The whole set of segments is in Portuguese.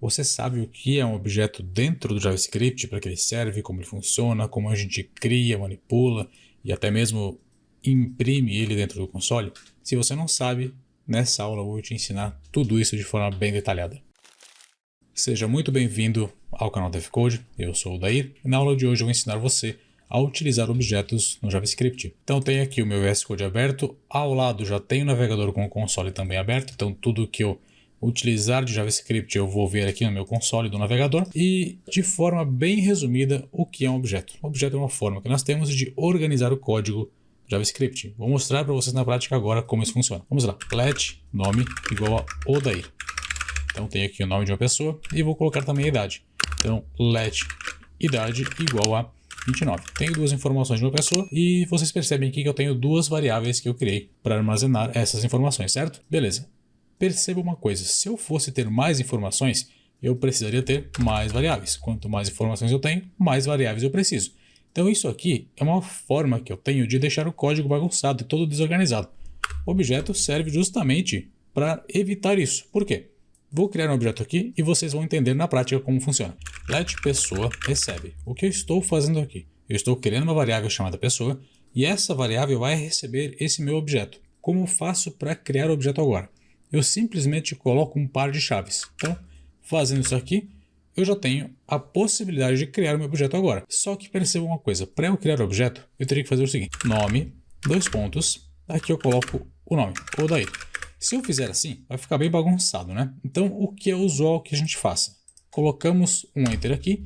Você sabe o que é um objeto dentro do JavaScript, para que ele serve, como ele funciona, como a gente cria, manipula e até mesmo imprime ele dentro do console? Se você não sabe, nessa aula eu vou te ensinar tudo isso de forma bem detalhada. Seja muito bem-vindo ao canal DevCode, eu sou o Dair e na aula de hoje eu vou ensinar você a utilizar objetos no JavaScript. Então tenho aqui o meu VS Code aberto, ao lado já tenho o navegador com o console também aberto, então tudo que eu utilizar de JavaScript eu vou ver aqui no meu console do navegador. E de forma bem resumida, o que é um objeto? Um objeto é uma forma que nós temos de organizar o código do JavaScript. Vou mostrar para vocês na prática agora como isso funciona. Vamos lá, let nome igual a Odair. Então tem aqui o nome de uma pessoa e vou colocar também a idade. Então let idade igual a 29. Tenho duas informações de uma pessoa e vocês percebem aqui que eu tenho duas variáveis que eu criei para armazenar essas informações, certo? Beleza. Perceba uma coisa, se eu fosse ter mais informações, eu precisaria ter mais variáveis. Quanto mais informações eu tenho, mais variáveis eu preciso. Então isso aqui é uma forma que eu tenho de deixar o código bagunçado e todo desorganizado. O objeto serve justamente para evitar isso. Por quê? Vou criar um objeto aqui e vocês vão entender na prática como funciona. Let pessoa recebe. O que eu estou fazendo aqui? Eu estou criando uma variável chamada pessoa e essa variável vai receber esse meu objeto. Como eu faço para criar o objeto agora? Eu simplesmente coloco um par de chaves. Então, fazendo isso aqui, eu já tenho a possibilidade de criar o meu objeto agora. Só que perceba uma coisa, para eu criar o objeto, eu teria que fazer o seguinte. Nome, dois pontos, aqui eu coloco o nome, Odair. Se eu fizer assim, vai ficar bem bagunçado, né? Então, o que é usual que a gente faça? Colocamos um Enter aqui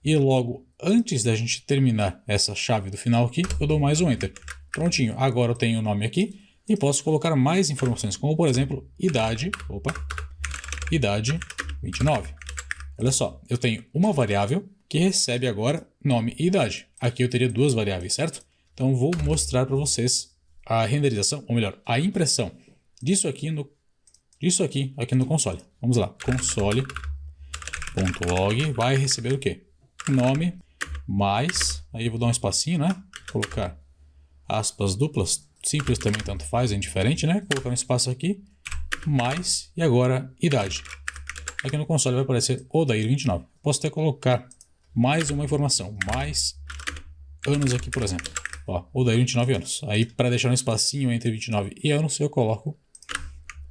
e logo antes da gente terminar essa chave do final aqui, eu dou mais um Enter. Prontinho, agora eu tenho o nome aqui. E posso colocar mais informações, como por exemplo, idade 29. Olha só, eu tenho uma variável que recebe agora nome e idade. Aqui eu teria duas variáveis, certo? Então vou mostrar para vocês a renderização, ou melhor, a impressão disso aqui no console. Vamos lá, console.log vai receber o quê? Nome mais, aí eu vou dar um espacinho, né? Colocar aspas duplas. Simples também tanto faz, é indiferente, né? Colocar um espaço aqui, mais, e agora idade. Aqui no console vai aparecer Odair 29. Posso até colocar mais uma informação, mais anos aqui, por exemplo. Ó, Odair 29 anos. Aí para deixar um espacinho entre 29 e anos, eu coloco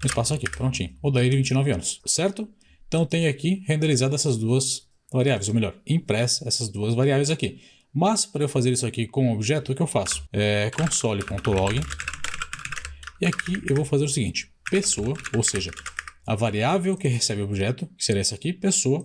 um espaço aqui, prontinho. Odair 29 anos, certo? Então tem aqui renderizado essas duas variáveis, ou melhor, impressa essas duas variáveis aqui. Mas para eu fazer isso aqui com o objeto, o que eu faço? Console.log e aqui eu vou fazer o seguinte, pessoa, ou seja, a variável que recebe o objeto, que seria essa aqui, pessoa,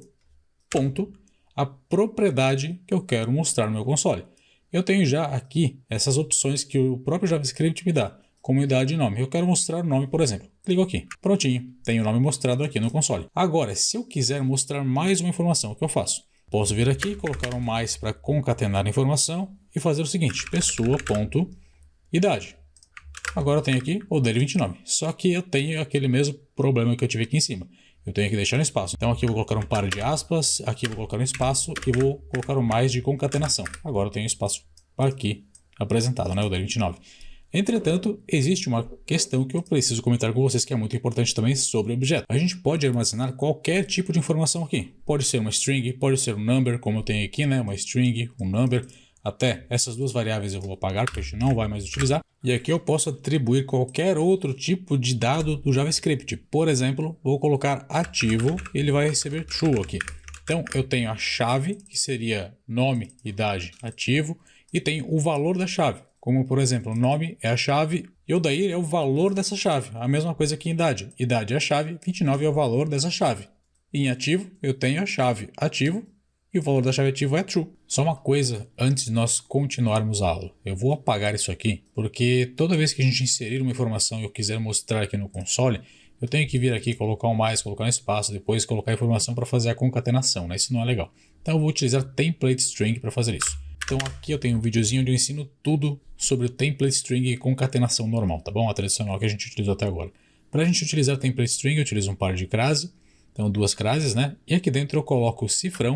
ponto, a propriedade que eu quero mostrar no meu console. Eu tenho já aqui essas opções que o próprio JavaScript me dá, como idade e nome. Eu quero mostrar o nome, por exemplo. Clico aqui, prontinho, tenho o nome mostrado aqui no console. Agora, se eu quiser mostrar mais uma informação, o que eu faço? Posso vir aqui, colocar um mais para concatenar a informação e fazer o seguinte, pessoa.idade. Agora eu tenho aqui o dele 29, só que eu tenho aquele mesmo problema que eu tive aqui em cima. Eu tenho que deixar um espaço. Então aqui eu vou colocar um par de aspas, aqui eu vou colocar um espaço e vou colocar um mais de concatenação. Agora eu tenho espaço aqui apresentado, né, o dele 29. Entretanto, existe uma questão que eu preciso comentar com vocês que é muito importante também sobre o objeto. A gente pode armazenar qualquer tipo de informação aqui. Pode ser uma string, pode ser um number, como eu tenho aqui, né? Uma string, um number. Até essas duas variáveis eu vou apagar, porque a gente não vai mais utilizar. E aqui eu posso atribuir qualquer outro tipo de dado do JavaScript. Por exemplo, vou colocar ativo e ele vai receber true aqui. Então eu tenho a chave, que seria nome, idade, ativo, e tenho o valor da chave. Como, por exemplo, nome é a chave e Odair é o valor dessa chave. A mesma coisa que idade. Idade é a chave, 29 é o valor dessa chave. Em ativo, eu tenho a chave ativo e o valor da chave ativo é true. Só uma coisa antes de nós continuarmos a aula. Eu vou apagar isso aqui, porque toda vez que a gente inserir uma informação e eu quiser mostrar aqui no console, eu tenho que vir aqui, colocar um mais, colocar um espaço, depois colocar a informação para fazer a concatenação, né? Isso não é legal. Então eu vou utilizar template string para fazer isso. Então aqui eu tenho um videozinho onde eu ensino tudo sobre o template string e concatenação normal, tá bom? A tradicional que a gente utilizou até agora. Para a gente utilizar template string, eu utilizo um par de crase, então duas crases, né? E aqui dentro eu coloco o cifrão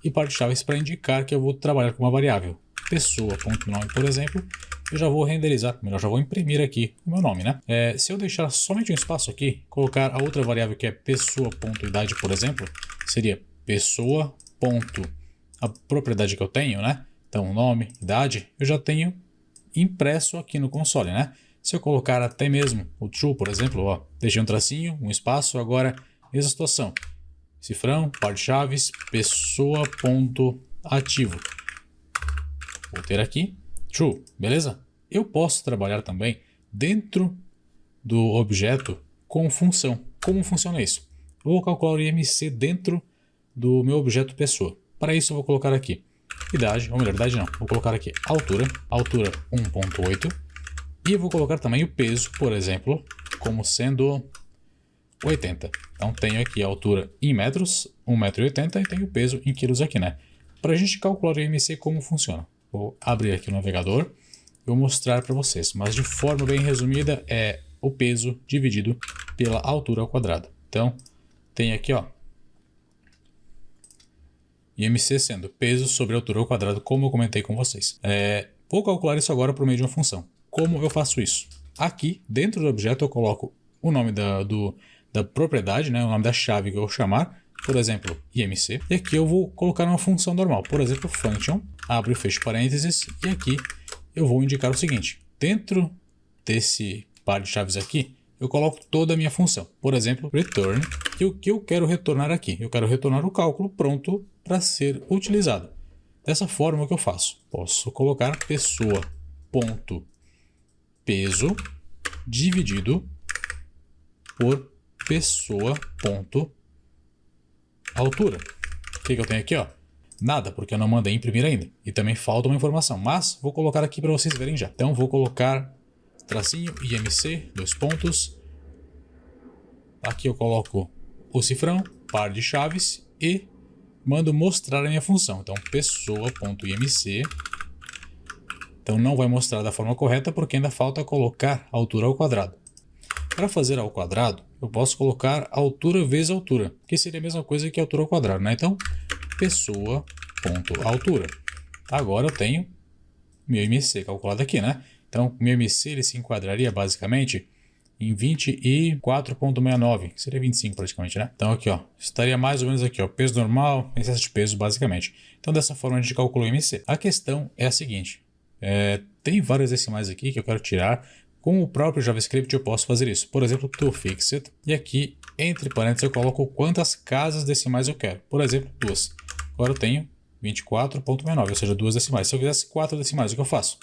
e par de chaves para indicar que eu vou trabalhar com uma variável. Pessoa.nome, por exemplo, eu já vou renderizar, melhor, já vou imprimir aqui o meu nome, né? Se eu deixar somente um espaço aqui, colocar a outra variável que é pessoa.idade, por exemplo, seria pessoa. A propriedade que eu tenho, né? Então, nome, idade, eu já tenho impresso aqui no console, né? Se eu colocar até mesmo o true, por exemplo, ó, deixei um tracinho, um espaço, agora, mesma situação. Cifrão, par de chaves, pessoa.ativo. Vou ter aqui true, beleza? Eu posso trabalhar também dentro do objeto com função. Como funciona isso? Eu vou calcular o IMC dentro do meu objeto pessoa. Para isso eu vou colocar aqui idade, ou melhor, idade não, vou colocar aqui altura 1.8 e eu vou colocar também o peso, por exemplo, como sendo 80. Então tenho aqui a altura em metros, 1,80 m e tenho o peso em quilos aqui, né? Para a gente calcular o IMC, como funciona? Vou abrir aqui o navegador e vou mostrar para vocês, mas de forma bem resumida é o peso dividido pela altura ao quadrado. Então tem aqui, ó, IMC sendo peso sobre altura ao quadrado, como eu comentei com vocês. Vou calcular isso agora por meio de uma função. Como eu faço isso? Aqui, dentro do objeto, eu coloco o nome da propriedade, né, o nome da chave que eu vou chamar, por exemplo, IMC. E aqui eu vou colocar uma função normal, por exemplo, function, abre e fecha parênteses, e aqui eu vou indicar o seguinte. Dentro desse par de chaves aqui, eu coloco toda a minha função. Por exemplo, return, que o que eu quero retornar aqui? Eu quero retornar o cálculo pronto para ser utilizado. Dessa forma, o que eu faço? Posso colocar pessoa.peso dividido por pessoa.altura. O que eu tenho aqui, ó? Nada, porque eu não mandei imprimir ainda. E também falta uma informação, mas vou colocar aqui para vocês verem já. Então, vou colocar tracinho, IMC, 2 pontos. Aqui eu coloco o cifrão, par de chaves e mando mostrar a minha função. Então, pessoa.imc. Então, não vai mostrar da forma correta porque ainda falta colocar a altura ao quadrado. Para fazer ao quadrado, eu posso colocar altura vezes altura, que seria a mesma coisa que altura ao quadrado, né? Então, pessoa.altura. Agora eu tenho meu IMC calculado aqui, né? Então, meu IMC ele se enquadraria basicamente em 24,69, que seria 25 praticamente, né? Então aqui, ó, estaria mais ou menos aqui, ó, peso normal, excesso de peso basicamente. Então dessa forma a gente calculou o IMC. A questão é a seguinte, tem várias decimais aqui que eu quero tirar. Com o próprio JavaScript eu posso fazer isso. Por exemplo, toFixit, e aqui entre parênteses eu coloco quantas casas decimais eu quero. Por exemplo, 2. Agora eu tenho 24,69, ou seja, 2 decimais. Se eu quisesse 4 decimais, o que eu faço?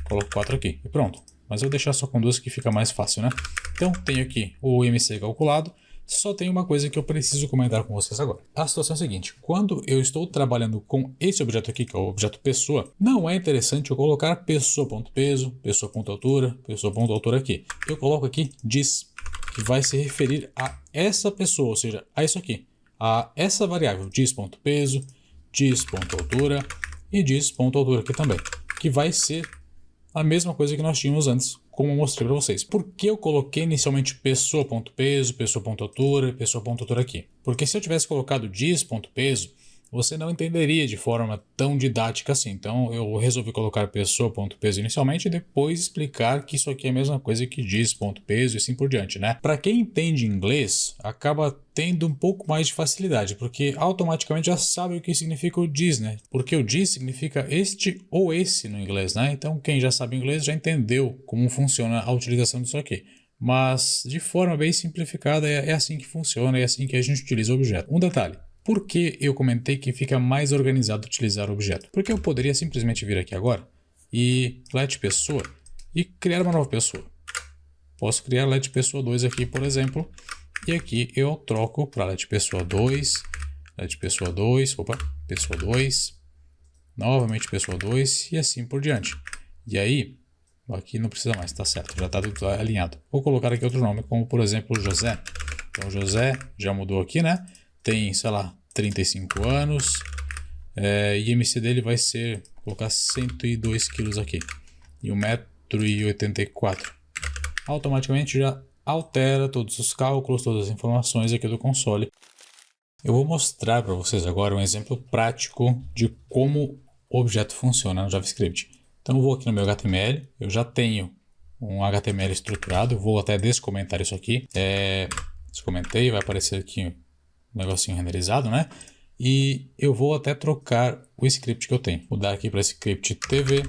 Coloco 4 aqui e pronto. Mas eu vou deixar só com 2 que fica mais fácil, né? Então, tenho aqui o IMC calculado. Só tem uma coisa que eu preciso comentar com vocês agora. A situação é a seguinte. Quando eu estou trabalhando com esse objeto aqui, que é o objeto pessoa, não é interessante eu colocar pessoa.peso, pessoa.altura, pessoa.altura aqui. Eu coloco aqui dis, que vai se referir a essa pessoa, ou seja, a isso aqui. A essa variável, dis.peso, dis.altura e dis.altura aqui também. Que vai ser a mesma coisa que nós tínhamos antes, como eu mostrei para vocês. Por que eu coloquei inicialmente pessoa.peso, pessoa.altura e pessoa.altura aqui? Porque se eu tivesse colocado dis.peso, você não entenderia de forma tão didática assim. Então eu resolvi colocar pessoa.peso inicialmente e depois explicar que isso aqui é a mesma coisa que dis.peso e assim por diante, né? Para quem entende inglês, acaba tendo um pouco mais de facilidade, porque automaticamente já sabe o que significa o dis, né? Porque o dis significa este ou esse no inglês, né? Então quem já sabe inglês já entendeu como funciona a utilização disso aqui. Mas de forma bem simplificada é assim que funciona, é assim que a gente utiliza o objeto. Um detalhe. Por que eu comentei que fica mais organizado utilizar o objeto? Porque eu poderia simplesmente vir aqui agora e let pessoa e criar uma nova pessoa. Posso criar let pessoa 2 aqui, por exemplo, e aqui eu troco para let pessoa 2, pessoa 2, novamente pessoa 2 e assim por diante. E aí, aqui não precisa mais, tá certo, já está tudo alinhado. Vou colocar aqui outro nome, como por exemplo José. Então José já mudou aqui, né? Tem, sei lá, 35 anos, IMC dele vai ser, vou colocar 102 quilos aqui, e 1,84 m. Automaticamente já altera todos os cálculos, todas as informações aqui do console. Eu vou mostrar para vocês agora um exemplo prático de como o objeto funciona no JavaScript. Então eu vou aqui no meu HTML, eu já tenho um HTML estruturado, eu vou até descomentar isso aqui. Descomentei, vai aparecer aqui um negocinho renderizado, né? E eu vou até trocar o script que eu tenho. Vou dar aqui para script TV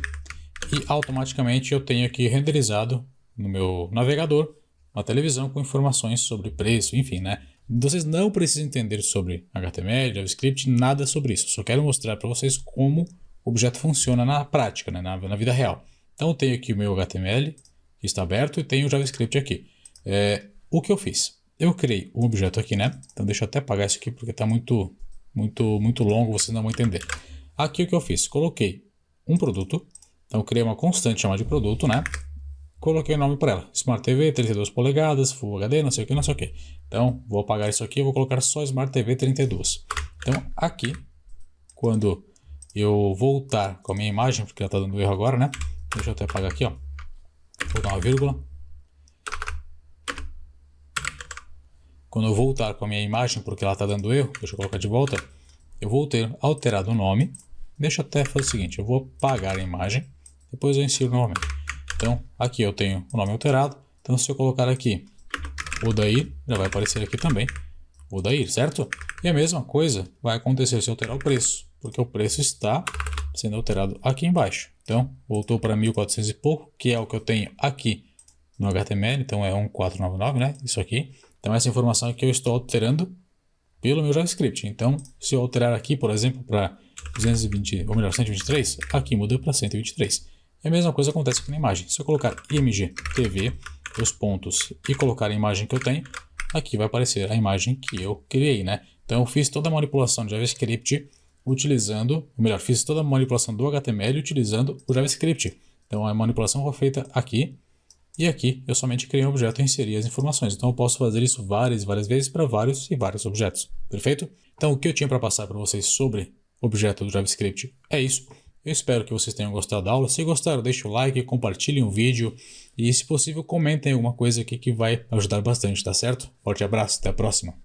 e automaticamente eu tenho aqui renderizado no meu navegador uma televisão com informações sobre preço, enfim, né? Vocês não precisam entender sobre HTML, JavaScript, nada sobre isso. Só quero mostrar para vocês como o objeto funciona na prática, né? na vida real. Então eu tenho aqui o meu HTML que está aberto e tenho o JavaScript aqui. O que eu fiz? Eu criei um objeto aqui, né? Então deixa eu até apagar isso aqui porque está muito longo, vocês não vão entender. Aqui o que eu fiz? Coloquei um produto. Então eu criei uma constante chamada de produto, né? Coloquei o nome para ela. Smart TV 32 polegadas, Full HD, não sei o que, não sei o que. Então vou apagar isso aqui e vou colocar só Smart TV 32. Então aqui, quando eu voltar com a minha imagem, porque ela está dando erro agora, né? Deixa eu até apagar aqui, ó. Vou dar uma vírgula. Quando eu voltar com a minha imagem, porque ela está dando erro, deixa eu colocar de volta, eu vou ter alterado o nome. Deixa eu até fazer o seguinte, eu vou apagar a imagem, depois eu insiro novamente. Então, aqui eu tenho o nome alterado. Então, se eu colocar aqui Odair, já vai aparecer aqui também Odair, certo? E a mesma coisa vai acontecer se eu alterar o preço, porque o preço está sendo alterado aqui embaixo. Então, voltou para 1.400 e pouco, que é o que eu tenho aqui no HTML. Então, é 1499, né? Isso aqui. Então, essa informação aqui eu estou alterando pelo meu JavaScript. Então, se eu alterar aqui, por exemplo, para 220, ou melhor, 123, aqui muda para 123. E a mesma coisa acontece aqui na imagem. Se eu colocar IMG TV, os pontos, e colocar a imagem que eu tenho, aqui vai aparecer a imagem que eu criei, né? Então eu fiz toda a manipulação de JavaScript utilizando, ou melhor, fiz toda a manipulação do HTML utilizando o JavaScript. Então a manipulação foi feita aqui, e aqui eu somente criei um objeto e inseri as informações. Então eu posso fazer isso várias vezes para vários objetos. Perfeito? Então o que eu tinha para passar para vocês sobre objeto do JavaScript é isso. Eu espero que vocês tenham gostado da aula. Se gostaram, deixe o like, compartilhem o vídeo e, se possível, comentem alguma coisa aqui que vai ajudar bastante, tá certo? Forte abraço, até a próxima!